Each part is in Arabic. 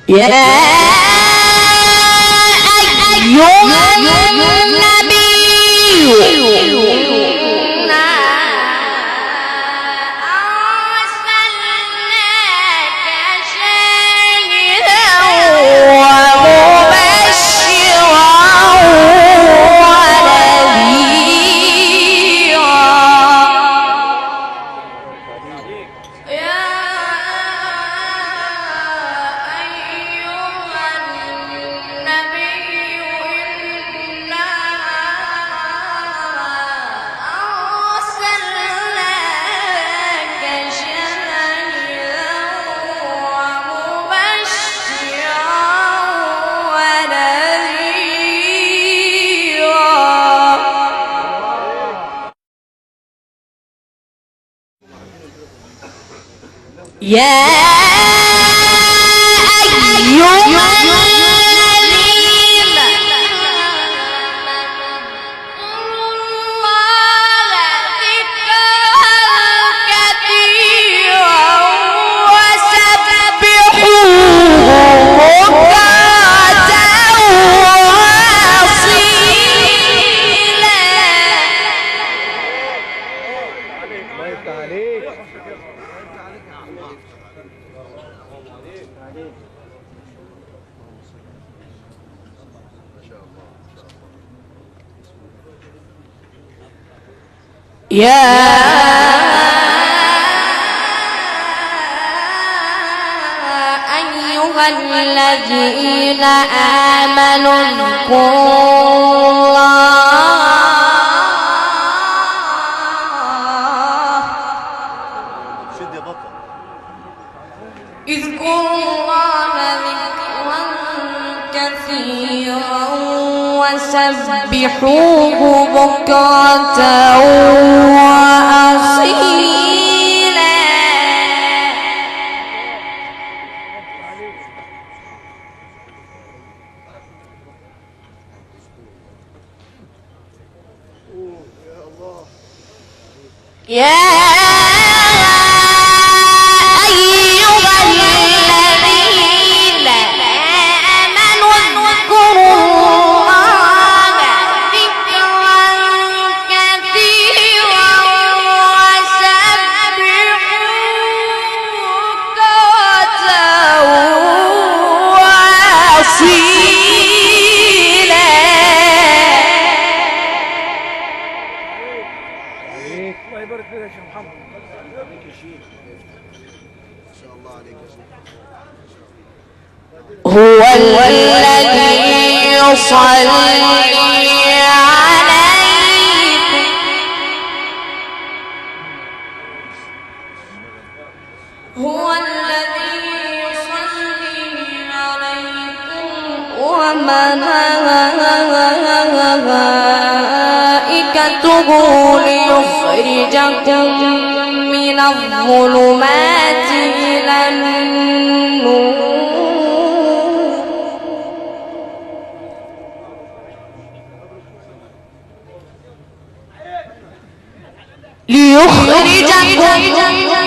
يا أيها النبي يا أيها الذين الله ذكرا كثيرا وسبحوه بكرة وأصيلا. يا أيها الذين آمنوا اذكروا الله ذكرا كثيرا وسبحوه بكرة وأصيلا. يا الله يبارك فيك يا شيخ محمد. عليك يا شيخ. ما شاء الله عليك يا شيخ. هو الذي يصلي عليكم هو الذي يصلي عليكم وملائكته ليخرجكم من الظلمات إلى النور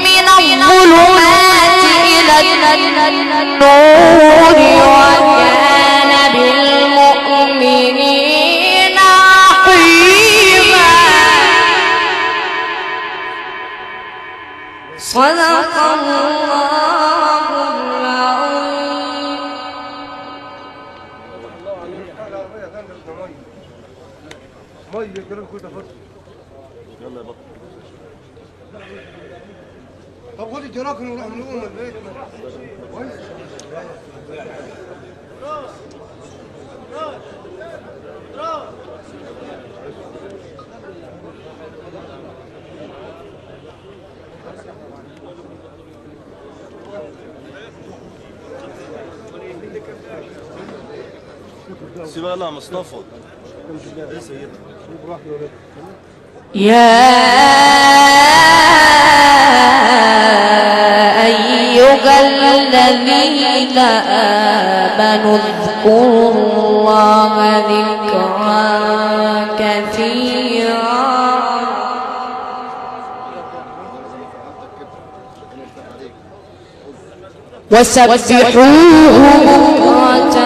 من الظلمات إلى النور وكان بالمؤمنين رحيما. صدق الله العظيم. يلا يا بطل. طب خد الجراكن ونروح نقوم البيت. كويس. سيبها لها مصطفى. ايه سيدنا؟ يا أيها الذين آمنوا اذكروا الله ذكرا كثيرا وسبحوه بكرة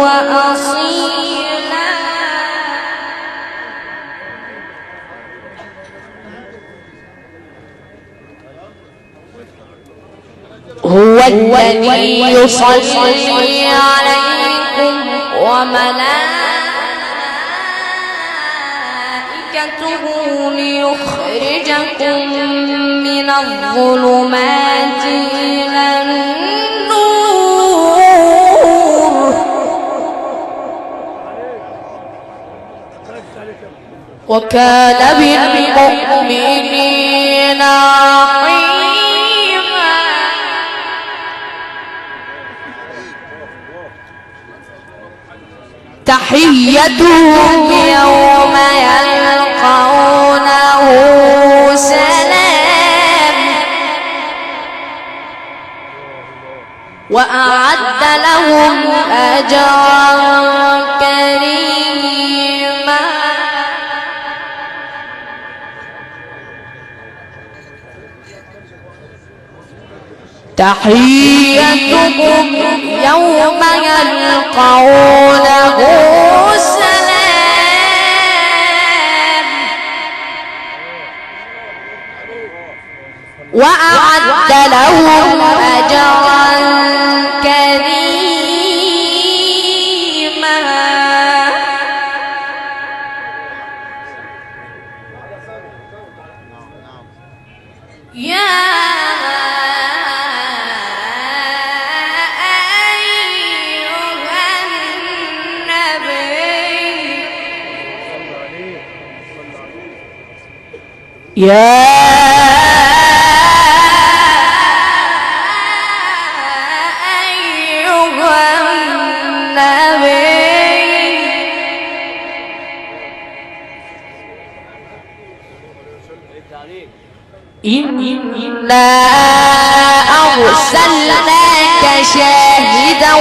وأصيلا هو الذي يصلي عليكم وملائكته ليخرجكم من الظلمات إلى النور وكان بالمؤمنين رحيما تحيتهم يوم يلقونه سلام وأعد لهم أجرا كريما تحيتهم يوم يلقونه سلام وأعد لهم أجرا كريما يا يا أيها النبي إنا أرسلناك شاهدا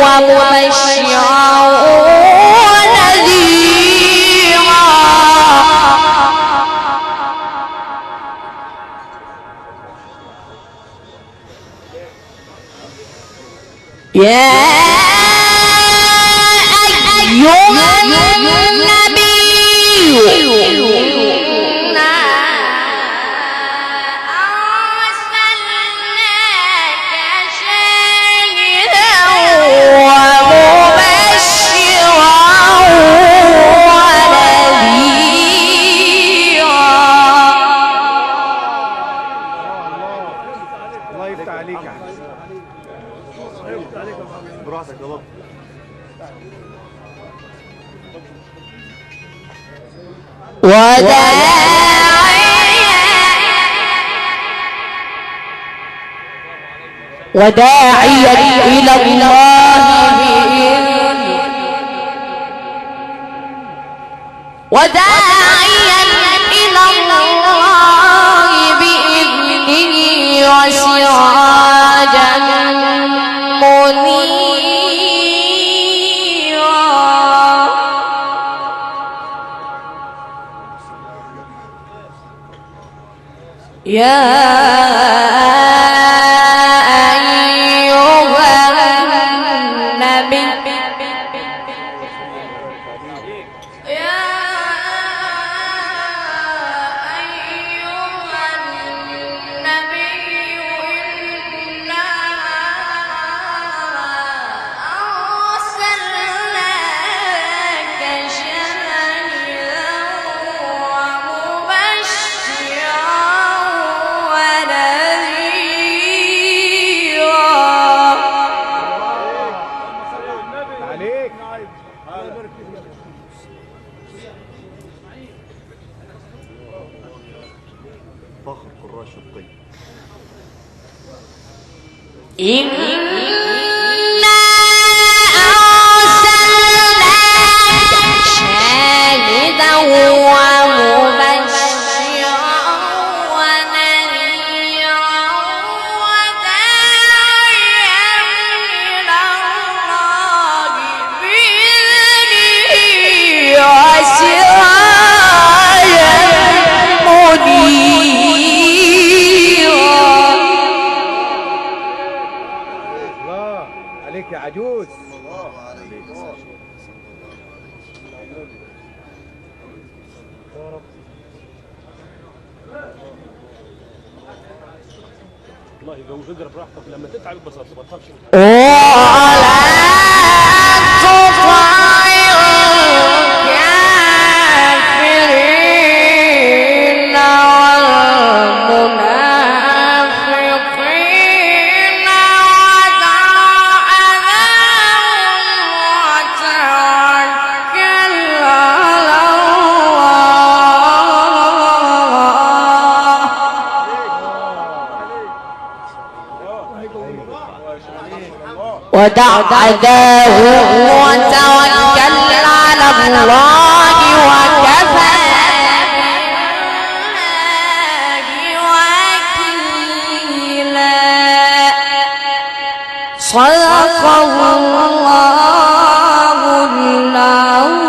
ومبشرا ونذيرا يا أيها النبي إنا أرسلناك شاهدا ومبشرا ونذيرا الله يفتح عليك يا حبيبي. براحتك يا بابا. وداعيا إلى الله بإذنه وداعيا إلى الله بإذنه وسراجا منيرا يا فخر قراء الشقي. إنا أرسلناك شاهدا ومبشرا ونذيرا وداعيا إلى الله بإذنه وسراجا منيرا عليك يا عجوز. والله يجوز اضرب براحتك لما تتعب بس ما تخافش. ودع أذاه وتوكل على الله وكفى وكيلا. صدق الله العظيم.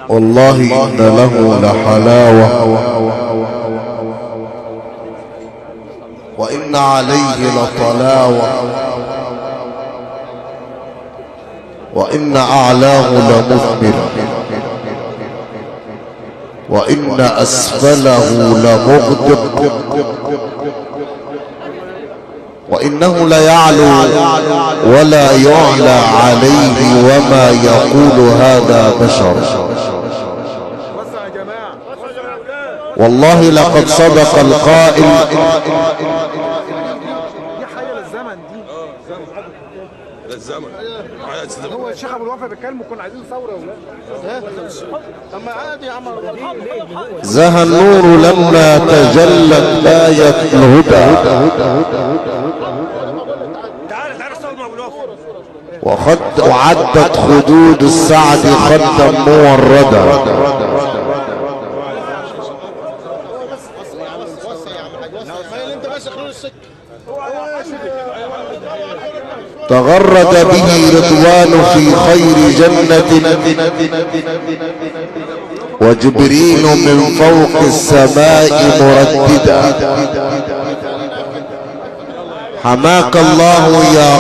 والله إن له لحلاوة وإن عليه لطلاوة وإن أعلاه لمثمر وإن أسفله لمغدق وإنه ليعلو ولا يعلى عليه وما يقول هذا بشر. والله لقد صدق القائل هو الشيخ ابو الوفا بيتكلم وكنا عايزين ثوره يا ولاد. طب ما عادي يا عم. زهى النور لما تجلت آية الهدى وعدت خدود السعد خدا موردا تغرد به رضوان في خير جنة وجبريل من فوق السماء مرددا. حماك الله يا